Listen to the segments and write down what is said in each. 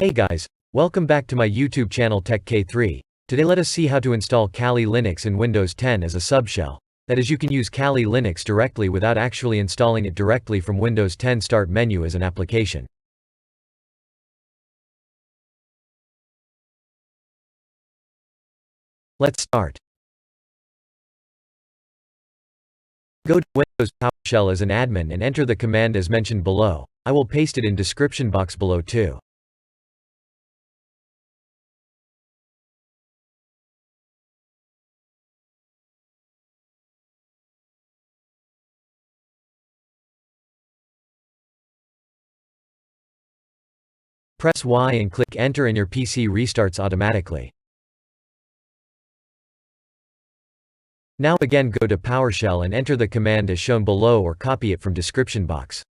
Hey guys, welcome back to my YouTube channel techk3. Today let us see how to install Kali Linux in Windows 10 as a subshell. That is, you can use Kali Linux directly without actually installing it directly from Windows 10 Start menu as an application. Let's start. Go to Windows PowerShell as an admin and enter the command as mentioned below. I will paste it in description box below too. Press Y and click enter and your PC restarts automatically. Now again go to PowerShell and enter the command as shown below or copy it from description box.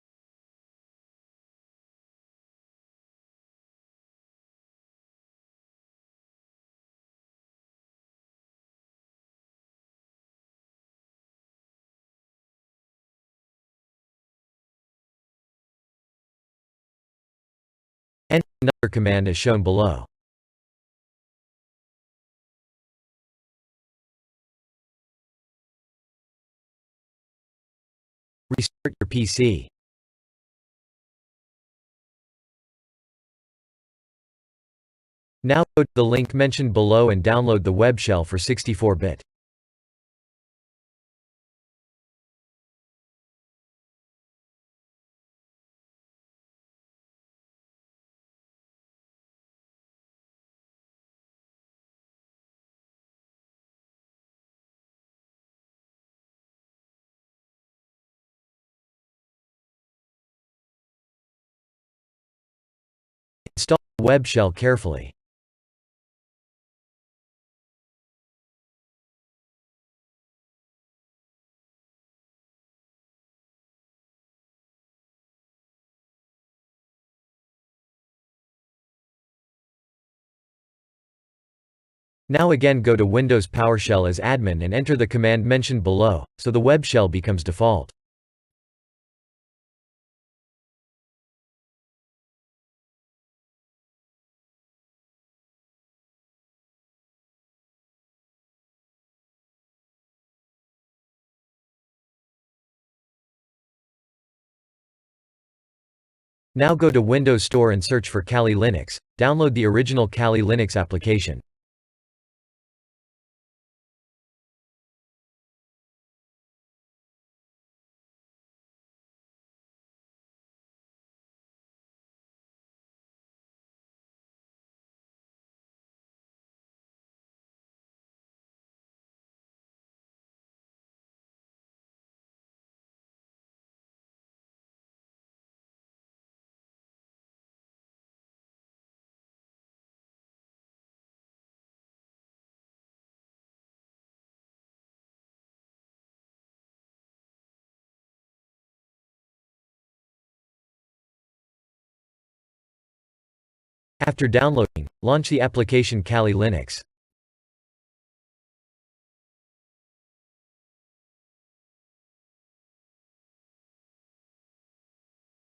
Enter another command as shown below. Restart your PC. Now go to the link mentioned below and download the web shell for 64-bit. Install the web shell carefully. Now again go to Windows PowerShell as admin and enter the command mentioned below, so the web shell becomes default. Now go to Windows Store and search for Kali Linux. Download the original Kali Linux application. After downloading, launch the application Kali Linux.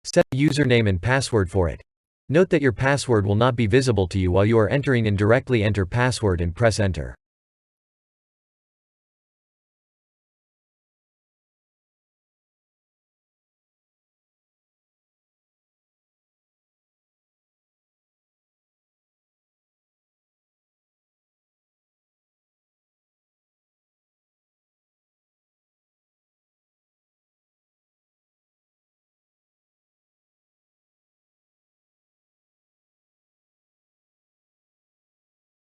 Set a username and password for it. Note that your password will not be visible to you while you are entering in. Directly enter password and press enter.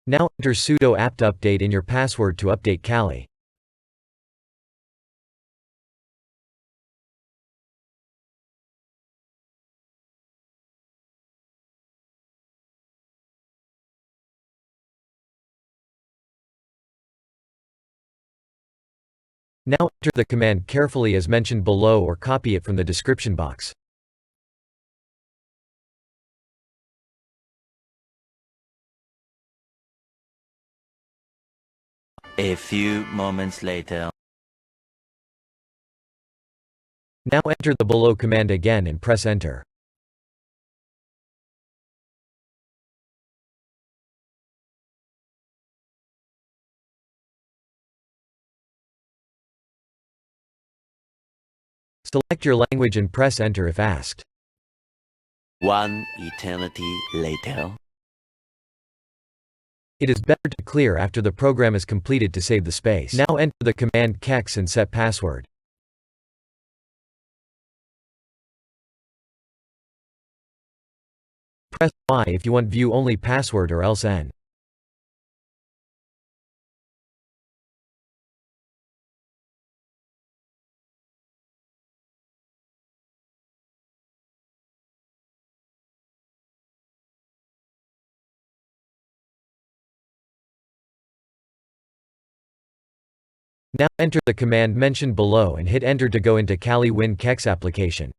Now enter sudo apt update in your password to update Kali. Now enter the command carefully as mentioned below or copy it from the description box. A few moments later. Now enter the below command again and press enter. Select your language and press enter if asked. One eternity later. It is better to clear after the program is completed to save the space. Now enter the command techk3 and set password. Press Y if you want view only password or else N. Now enter the command mentioned below and hit enter to go into Kali Win techk3 application.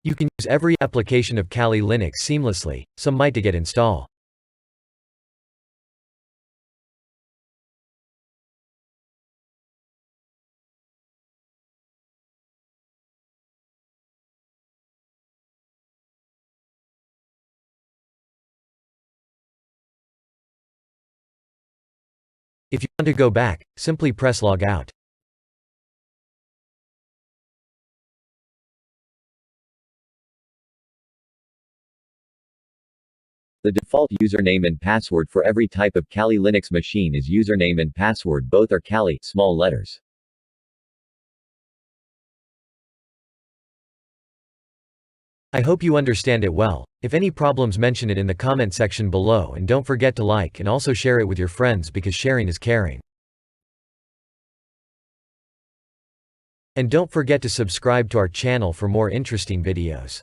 You can use every application of Kali Linux seamlessly, some might to get install. If you want to go back, simply press log out. The default username and password for every type of Kali Linux machine is username and password, both are Kali, small letters. I hope you understand it well. If any problems, mention it in the comment section below, and don't forget to like and also share it with your friends because sharing is caring. And don't forget to subscribe to our channel for more interesting videos.